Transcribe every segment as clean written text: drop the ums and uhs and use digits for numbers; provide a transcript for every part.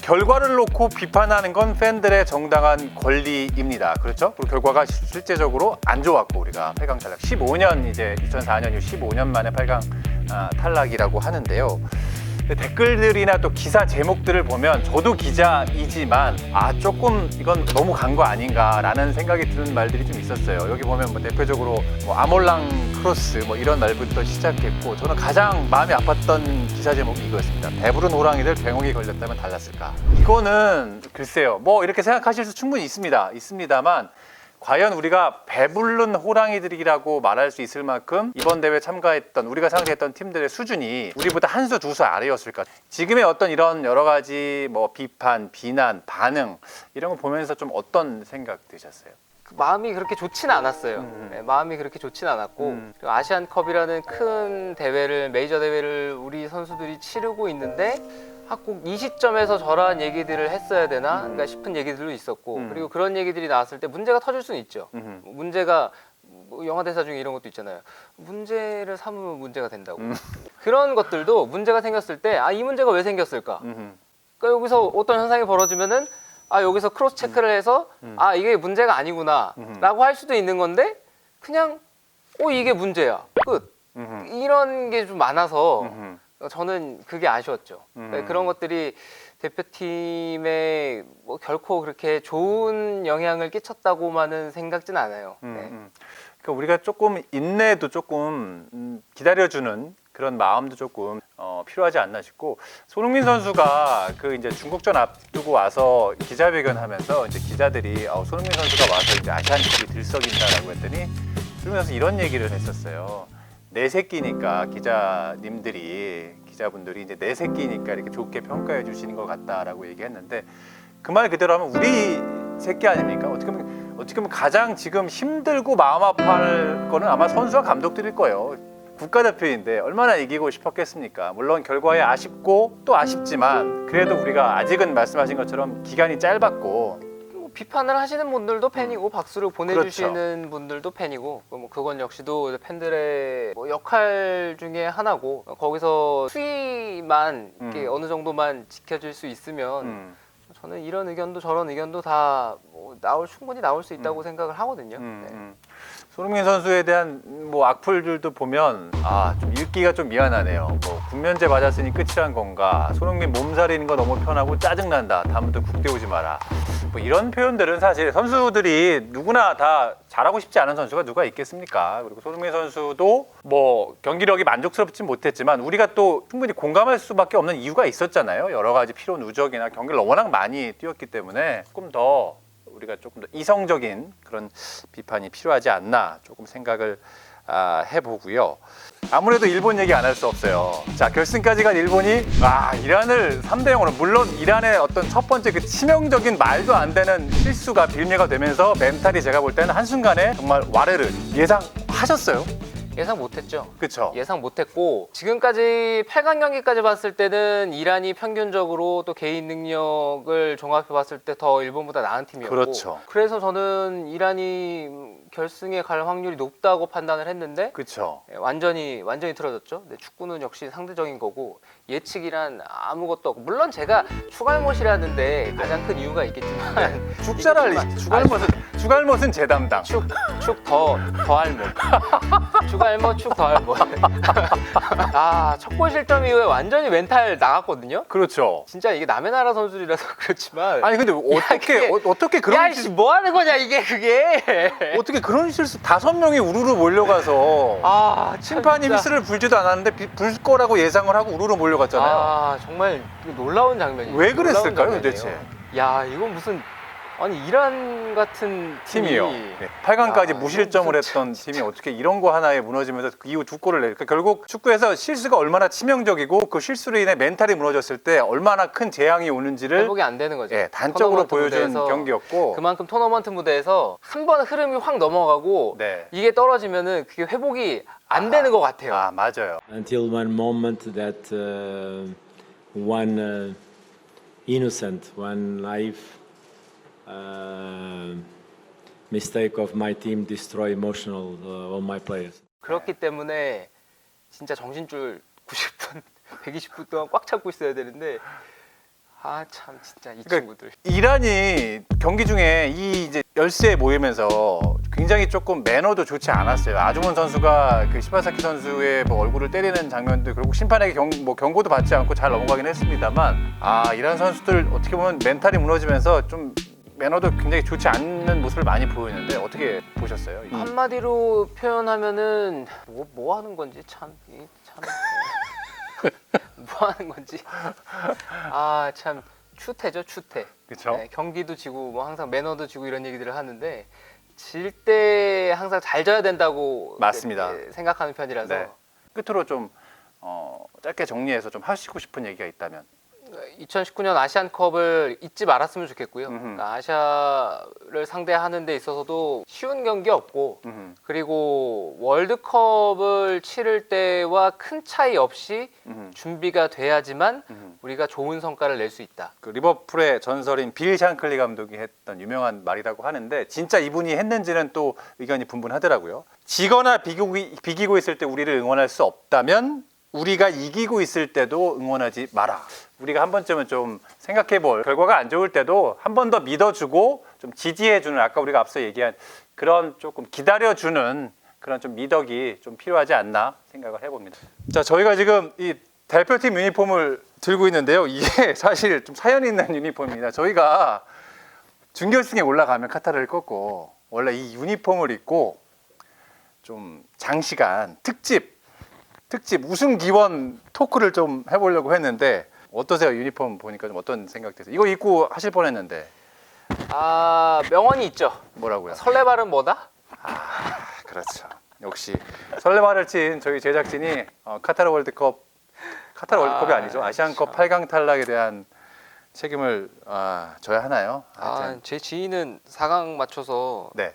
결과를 놓고 비판하는 건 팬들의 정당한 권리입니다. 그렇죠? 그리고 결과가 실제적으로 안 좋았고 우리가 8강 탈락 15년 이제 2004년 이후 15년 만에 8강 탈락이라고 하는데요. 댓글들이나 또 기사 제목들을 보면 저도 기자이지만 조금 이건 너무 간 거 아닌가라는 생각이 드는 말들이 좀 있었어요. 여기 보면 뭐 대표적으로 뭐 아몰랑 크로스 뭐 이런 말부터 시작했고 저는 가장 마음이 아팠던 기사 제목이 이거였습니다. 배부른 호랑이들 병역이 걸렸다면 달랐을까? 이거는 글쎄요. 뭐 이렇게 생각하실 수 충분히 있습니다만 과연 우리가 배부른 호랑이들이라고 말할 수 있을 만큼 이번 대회 참가했던 우리가 상대했던 팀들의 수준이 우리보다 한 수 두 수 아래였을까? 지금의 어떤 이런 여러 가지 뭐 비판, 비난, 반응 이런 거 보면서 좀 어떤 생각 드셨어요? 마음이 그렇게 좋지는 않았어요. 네, 마음이 그렇게 좋지는 않았고 그리고 아시안컵이라는 큰 대회를 메이저 대회를 우리 선수들이 치르고 있는데 꼭 이 시점에서 저러한 얘기들을 했어야 되나 그러니까 싶은 얘기들도 있었고 그리고 그런 얘기들이 나왔을 때 문제가 터질 수는 있죠. 문제가 뭐 영화 대사 중에 이런 것도 있잖아요. 문제를 삼으면 문제가 된다고. 그런 것들도 문제가 생겼을 때 이 문제가 왜 생겼을까? 그러니까 여기서 어떤 현상이 벌어지면은 여기서 크로스 체크를 해서 이게 문제가 아니구나 라고 할 수도 있는 건데 그냥 이게 문제야 끝 이런 게 좀 많아서 저는 그게 아쉬웠죠. 그러니까 그런 것들이 대표팀에 뭐 결코 그렇게 좋은 영향을 끼쳤다고만은 생각진 않아요. 네. 그러니까 우리가 조금 인내도 조금 기다려주는 그런 마음도 조금 필요하지 않나 싶고 손흥민 선수가 그 이제 중국전 앞두고 와서 기자회견하면서 이제 기자들이 손흥민 선수가 와서 이제 아시안컵이 들썩인다라고 했더니 손흥민 선수 이런 얘기를 했었어요. 내 새끼니까 기자분들이 이제 내 새끼니까 이렇게 좋게 평가해 주시는 것 같다라고 얘기했는데 그 말 그대로 하면 우리 새끼 아닙니까? 어떻게 보면 가장 지금 힘들고 마음 아파할 거는 아마 선수와 감독들일 거예요. 국가대표인데 얼마나 이기고 싶었겠습니까? 물론 결과에 아쉽고 또 아쉽지만 그래도 우리가 아직은 말씀하신 것처럼 기간이 짧았고 비판을 하시는 분들도 팬이고 박수를 보내주시는 분들도 팬이고 뭐 그건 역시도 팬들의 뭐 역할 중에 하나고 거기서 수위만 이렇게 어느 정도만 지켜질 수 있으면 저는 이런 의견도 저런 의견도 다 뭐 충분히 나올 수 있다고 생각을 하거든요. 네. 손흥민 선수에 대한 뭐 악플들도 보면 좀 읽기가 좀 미안하네요. 뭐 군면제 맞았으니 끝이란 건가? 손흥민 몸살이는 거 너무 편하고 짜증난다. 다음부터 국대 오지 마라. 뭐 이런 표현들은 사실 선수들이 누구나 다 잘하고 싶지 않은 선수가 누가 있겠습니까? 그리고 손흥민 선수도 뭐 경기력이 만족스럽지 못했지만 우리가 또 충분히 공감할 수밖에 없는 이유가 있었잖아요. 여러 가지 피로 누적이나 경기를 워낙 많이 뛰었기 때문에 우리가 조금 더 이성적인 그런 비판이 필요하지 않나 조금 생각을 해보고요. 아무래도 일본 얘기 안 할 수 없어요. 자, 결승까지 간 일본이 이란을 3대0으로 물론 이란의 어떤 첫 번째 그 치명적인 말도 안 되는 실수가 빌미가 되면서 멘탈이 제가 볼 때는 한순간에 정말 와르르 예상하셨어요? 예상 못했죠. 그렇죠. 예상 못했고 지금까지 8강 경기까지 봤을 때는 이란이 평균적으로 또 개인 능력을 종합해 봤을 때 더 일본보다 나은 팀이었고 그렇죠. 그래서 저는 이란이 결승에 갈 확률이 높다고 판단을 했는데 그렇죠. 완전히 틀어졌죠. 근데 축구는 역시 상대적인 거고 예측이란 아무것도 없고 물론 제가 추갈못이라는데 가장 큰 이유가 있겠지만 축자랄 추갈못은 제 담당. 축 더할못 추갈못 축 더할못 첫 골 실점 이후에 완전히 멘탈 나갔거든요. 그렇죠. 진짜 이게 남의 나라 선수들이라서 그렇지만 아니 근데 어떻게 그런 뭐 하는 거냐 이게 그게 어떻게 그런 실수 5명이 우르르 몰려가서 심판이 진짜. 휘슬을 불지도 않았는데 불 거라고 예상을 하고 우르르 몰려갔잖아요. 정말 놀라운 장면이에요. 왜 그랬을까요 도대체? 이건 무슨 이란 같은 팀이요. 8강까지 무실점을 했던 팀이 어떻게 이런 거 하나에 무너지면서 그 이후 2골을 내니까 결국 축구에서 실수가 얼마나 치명적이고 그 실수로 인해 멘탈이 무너졌을 때 얼마나 큰 재앙이 오는지를 회복이 안 되는 거죠. 단적으로 보여준 경기였고 그만큼 토너먼트 무대에서 한 번 흐름이 확 넘어가고 이게 떨어지면은 그게 회복이 안 되는 것 같아요. 맞아요. Until one moment that one innocent, one life mistake of my team destroy emotional all my players. 그렇기 때문에 진짜 정신줄 90분, 120분 동안 꽉 참고 있어야 되는데 아 참 진짜 이 그러니까 친구들. 이란이 경기 중에 이 이제 열세에 모이면서 굉장히 조금 매너도 좋지 않았어요. 아주문 선수가 그 시바사키 선수의 뭐 얼굴을 때리는 장면도 결국 심판에게 경고도 받지 않고 잘 넘어가긴 했습니다만, 이란 선수들 어떻게 보면 멘탈이 무너지면서 좀 매너도 굉장히 좋지 않는 모습을 많이 보이는데 어떻게 보셨어요? 한마디로 표현하면은 뭐 하는 건지 뭐 하는 건지 참 추태죠, 추태. 그렇죠? 네, 경기도 지고 뭐 항상 매너도 지고 이런 얘기들을 하는데 질 때 항상 잘 져야 된다고 맞습니다. 생각하는 편이라서. 네. 끝으로 좀 짧게 정리해서 좀 하시고 싶은 얘기가 있다면. 2019년 아시안컵을 잊지 말았으면 좋겠고요. 음흠. 그러니까 아시아를 상대하는 데 있어서도 쉬운 경기 없고, 그리고 월드컵을 치를 때와 큰 차이 없이 준비가 돼야지만 우리가 좋은 성과를 낼 수 있다. 그 리버풀의 전설인 빌 샹클리 감독이 했던 유명한 말이라고 하는데, 진짜 이분이 했는지는 또 의견이 분분하더라고요. 지거나 비기고 있을 때 우리를 응원할 수 없다면 우리가 이기고 있을 때도 응원하지 마라. 우리가 한 번쯤은 좀 생각해볼, 결과가 안 좋을 때도 한 번 더 믿어주고 좀 지지해주는, 아까 우리가 앞서 얘기한 그런 조금 기다려주는 그런 좀 미덕이 좀 필요하지 않나 생각을 해봅니다. 자, 저희가 지금 이 대표팀 유니폼을 들고 있는데요. 이게 사실 좀 사연이 있는 유니폼입니다. 저희가 준결승에 올라가면 카타르를 꺾고 원래 이 유니폼을 입고 좀 장시간 특집 우승 기원 토크를 좀 해보려고 했는데 어떠세요? 유니폼 보니까 좀 어떤 생각 드세요? 이거 입고 하실 뻔했는데. 명언이 있죠. 뭐라고요? 설레발은 뭐다? 그렇죠. 역시 설레발을 친 저희 제작진이 카타르 월드컵이 아니죠. 아시안컵 8강 탈락에 대한 책임을 져야 하나요? 하여튼. 제 지인은 4강 맞춰서 네.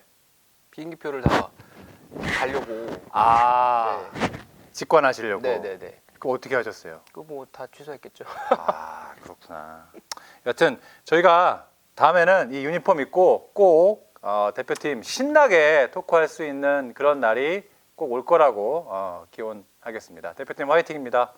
비행기표를 다 가려고. 네. 직관하시려고. 네네네. 그거 어떻게 하셨어요? 그거 뭐 다 취소했겠죠. 그렇구나. 여튼 저희가 다음에는 이 유니폼 입고 꼭 대표팀 신나게 토크할 수 있는 그런 날이 꼭 올 거라고 기원하겠습니다. 대표팀 화이팅입니다.